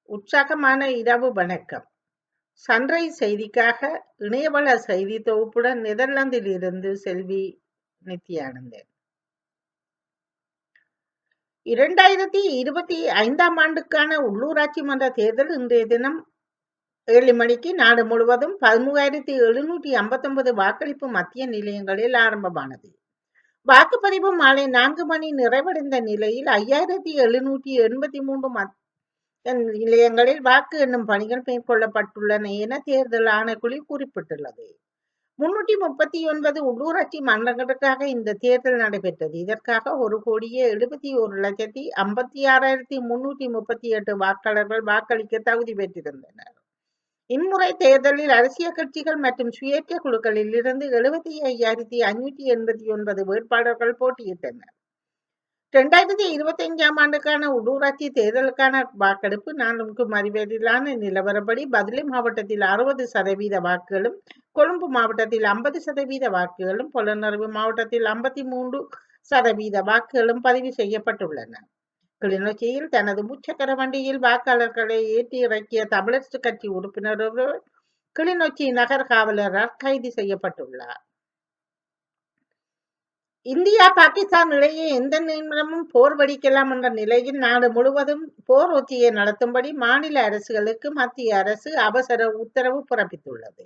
உற்சாகமான இரவு வணக்கம். சன்ரைஸ் செய்திக்காக இணையவள செய்தி தொகுப்புடன் நெதர்லாந்தில் இருந்து செல்வி நித்யானந்தன். 2025 ஆண்டுக்கான உள்ளூராட்சி மன்ற தேர்தல் இன்றைய தினம் 7 மணிக்கு நாடு முழுவதும் 13,759 வாக்களிப்பு மத்திய நிலையங்களில் ஆரம்பமானது. வாக்குப்பதிவு மாலை 4 மணி நிறைவடைந்த நிலையில் 5,783 நிலையங்களில் வாக்கு எண்ணும் பணிகள் மேற்கொள்ளப்பட்டுள்ளன என தேர்தல் ஆணைக்குழு குறிப்பிட்டுள்ளது. 339 உள்ளூராட்சி மன்றங்களுக்காக இந்த தேர்தல் நடைபெற்றது. இதற்காக 1,71,56,338 வாக்காளர்கள் வாக்களிக்க தகுதி பெற்றிருந்தனர். இம்முறை தேர்தலில் அரசியல் கட்சிகள் மற்றும் சுயேட்சை குழுக்களில் இருந்து 75,589 வேட்பாளர்கள் போட்டியிட்டனர். 2025 ஆண்டுக்கான உள்ளூராட்சி தேர்தலுக்கான வாக்கெடுப்பு 4 மறிவெளியிலான நிலவரப்படி பதிலி மாவட்டத்தில் 60% வாக்குகளும், கொழும்பு மாவட்டத்தில் 50% வாக்குகளும், பொலன்னறுவை மாவட்டத்தில் 53% வாக்குகளும் பதிவு செய்யப்பட்டுள்ளன. கிளிநொச்சியில் தனது முச்சக்கர வண்டியில் வாக்காளர்களை ஏற்றி இறக்கிய தமிழரசு கட்சி உறுப்பினர் ஒருவர் கிளிநொச்சி நகர் காவலரால் கைது செய்யப்பட்டுள்ளார். இந்தியா பாகிஸ்தான் இடையே எந்த நிமிடமும் போர் வெடிக்கலாம் என்ற நிலையில் நாடு முழுவதும் போர் ஒத்திகை நடத்தும்படி மாநில அரசுகளுக்கு மத்திய அரசு அவசர உத்தரவு பிறப்பித்துள்ளது.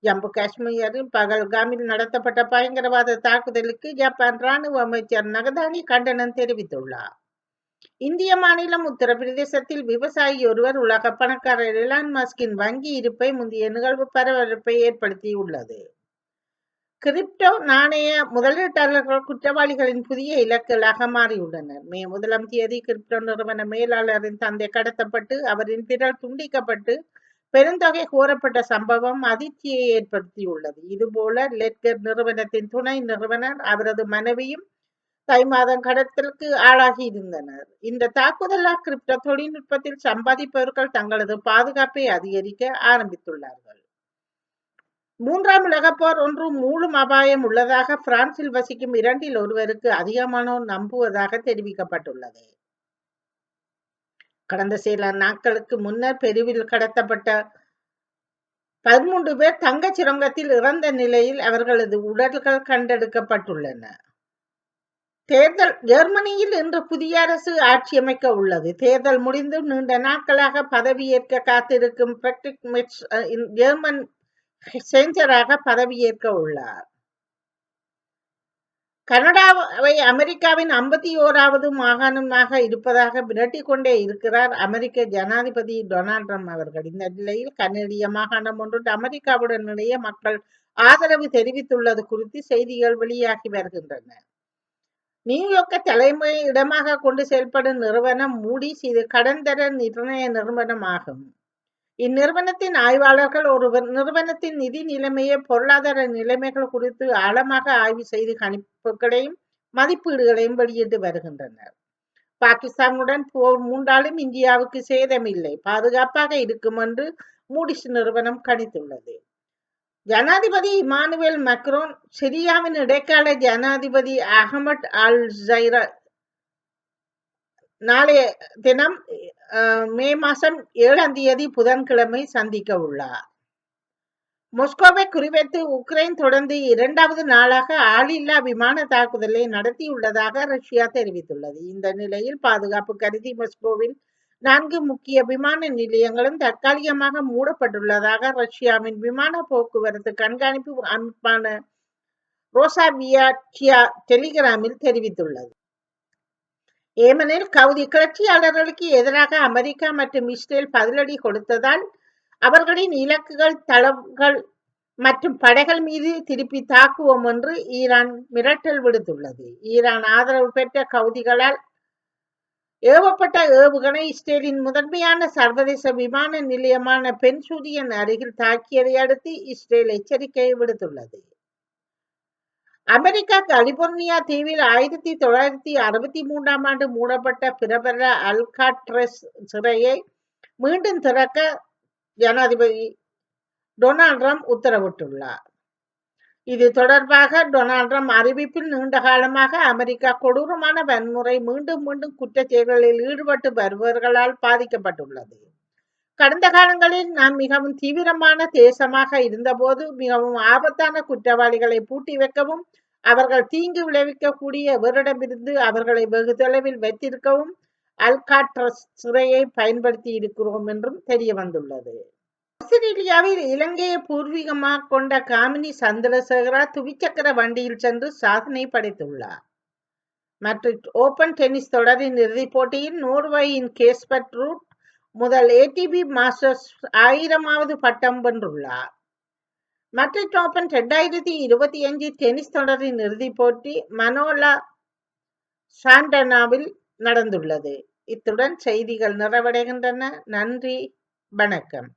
ஜம்மு காஷ்மீரில் பகல்காமில் நடத்தப்பட்ட பயங்கரவாத தாக்குதலுக்கு ஜப்பான் ராணுவ அமைச்சர் நகதானி கண்டனம் தெரிவித்துள்ளார். இந்திய மாநிலம் உத்தரப்பிரதேசத்தில் விவசாயி ஒருவர் உலக பணக்காரர் எலான் மஸ்கின் வங்கி இருப்பை முந்தைய நிகழ்வு பரபரப்பை ஏற்படுத்தியுள்ளது. கிரிப்டோ நாணய முதலீட்டாளர்கள் குற்றவாளிகளின் புதிய இலக்குகளாக மாறியுள்ளனர். மே 1 கிரிப்டோ நிறுவன மேலாளரின் தந்தை கடத்தப்பட்டு அவரின் விரல் துண்டிக்கப்பட்டு பெருந்தொகை கோரப்பட்ட சம்பவம் அதிர்ச்சியை ஏற்படுத்தியுள்ளது. இதுபோல லெட்கர் நிறுவனத்தின் துணை நிறுவனர் அவரது மனைவியும் தை மாதம் கடத்தலுக்கு ஆளாகி இருந்தனர். இந்த தாக்குதலால் கிரிப்டோ தொழில்நுட்பத்தில் சம்பாதிப்பவர்கள் தங்களது பாதுகாப்பை அதிகரிக்க ஆரம்பித்துள்ளார்கள். 3ஆம் உலகப்போர் ஒன்று மூலம் அபாயம் உள்ளதாக பிரான்சில் வசிக்கும் 2இல் ஒருவருக்கு அதிகமானோர் நம்புவதாக தெரிவிக்கப்பட்டுள்ளது. கடந்த சில நாட்களுக்கு முன்னர் பெருவில் கடத்தப்பட்ட 13 பேர் தங்கச் சுரங்கத்தில் இறந்த நிலையில் அவர்களது உடல்கள் கண்டெடுக்கப்பட்டுள்ளன. தேர்தல் ஜெர்மனியில் இன்று புதிய அரசு ஆட்சியமைக்க உள்ளது. தேர்தல் முடிந்து நீண்ட நாட்களாக பதவியேற்க காத்திருக்கும் ஃபிரெட்ரிக் மெர்ஸ் ஜெர்மன் சென்சராக பதவியேற்க உள்ளார். கனடாவை அமெரிக்காவின் 51வது மாகாணமாக இருப்பதாக மிரட்டிக் கொண்டே இருக்கிறார் அமெரிக்க ஜனாதிபதி டொனால்ட் ட்ரம்ப் அவர்கள். இந்த நிலையில் கனடிய மாகாணம் ஒன்று அமெரிக்காவுடன் இணைய மக்கள் ஆதரவு தெரிவித்துள்ளது குறித்து செய்திகள் வெளியாகி வருகின்றன. நியூயார்க்கை தலைமை இடமாக கொண்டு செயல்படும் நிறுவனம் மூடிஸ் இது கடன்தர நிர்ணய நிறுவனம் ஆகும். இந்நிறுவனத்தின் ஆய்வாளர்கள் ஒரு நிறுவனத்தின் நிதி நிலைமையை பொருளாதார நிலைமைகள் குறித்து ஆழமாக ஆய்வு செய்து கணிப்புகளையும் மதிப்பீடுகளையும் வெளியிட்டு வருகின்றனர். பாகிஸ்தானுடன் போர் மூண்டாலும் இந்தியாவுக்கு சேதமில்லை, பாதுகாப்பாக இருக்கும் என்று மூடிஸ் நிறுவனம் கணித்துள்ளது. ஜனாதிபதி இமானுவேல் மக்ரோன் சிரியாவின் இடைக்கால ஜனாதிபதி அகமட் அல் ஜைரா நாளைய தினம் மே மாதம் 7 புதன்கிழமை சந்திக்க உள்ளார். மொஸ்கோவை குறிவைத்து உக்ரைன் தொடர்ந்து 2வது நாளாக ஆளில்லா விமான தாக்குதலை நடத்தியுள்ளதாக ரஷ்யா தெரிவித்துள்ளது. இந்த நிலையில் பாதுகாப்பு கருதி மொஸ்கோவில் 4 முக்கிய விமான நிலையங்களும் தற்காலிகமாக மூடப்பட்டுள்ளதாக ரஷ்யாவின் விமான போக்குவரத்து கண்காணிப்பு அமைப்பான ரோசாவியாட்சியா டெலிகிராமில் தெரிவித்துள்ளது. ஏமனில் கவுதி கிளர்ச்சியாளர்களுக்கு எதிராக அமெரிக்கா மற்றும் இஸ்ரேல் பதிலடி கொடுத்ததால் அவர்களின் இலக்குகள், தளங்கள் மற்றும் படைகள் மீது திருப்பி தாக்குவோம் என்று ஈரான் மிரட்டல் விடுத்துள்ளது. ஈரான் ஆதரவு பெற்ற கவுதிகளால் ஏவப்பட்ட ஏவுகணை இஸ்ரேலின் முதன்மையான சர்வதேச விமான நிலையமான பென் சூரியன் அருகில் தாக்கியதை அடுத்து இஸ்ரேல் எச்சரிக்கை விடுத்துள்ளது. அமெரிக்கா கலிபோர்னியா தீவில் 1963 ஆண்டு மூடப்பட்ட பிரபல அல்காட்ரஸ் சிறையை மீண்டும் திறக்க ஜனாதிபதி டொனால்ட் ட்ரம்ப் உத்தரவிட்டுள்ளார். இது தொடர்பாக டொனால்ட் ட்ரம்ப் அறிவிப்பில் நீண்ட காலமாக அமெரிக்கா கொடூரமான வன்முறை மீண்டும் மீண்டும் குற்றச் செயல்களில் ஈடுபட்டு வருபவர்களால் பாதிக்கப்பட்டுள்ளது. கடந்த காலங்களில் நாம் மிகவும் தீவிரமான தேசமாக இருந்தபோது மிகவும் ஆபத்தான குற்றவாளிகளை பூட்டி வைக்கவும் அவர்கள் தீங்கு விளைவிக்கக்கூடிய எவரிடமிருந்து அவர்களை வெகு தொலைவில் வைத்திருக்கவும் அல்காட்ரஸ் சிறையை பயன்படுத்தி இருக்கிறோம் என்றும் தெரிய வந்துள்ளது. ஆஸ்திரேலியாவில் இலங்கையை பூர்வீகமாக கொண்ட காமினி சந்திரசேகரா துவிச்சக்கர வண்டியில் சென்று சாதனை படைத்துள்ளார். மேட்ரிட் ஓபன் டென்னிஸ் தொடரின் இறுதிப் போட்டியில் நோர்வேயின் கேஸ்பர் ரூட் முதல் ATP மாஸ்டர்ஸ் 1000வது பட்டம் வென்றுள்ளார். மேட்ரிட் ஓபன் 2025 டென்னிஸ் தொடரின் இறுதிப் போட்டி மனோலா சாண்டனாவில் நடந்துள்ளது. இத்துடன் செய்திகள் நிறைவடைகின்றன. நன்றி, வணக்கம்.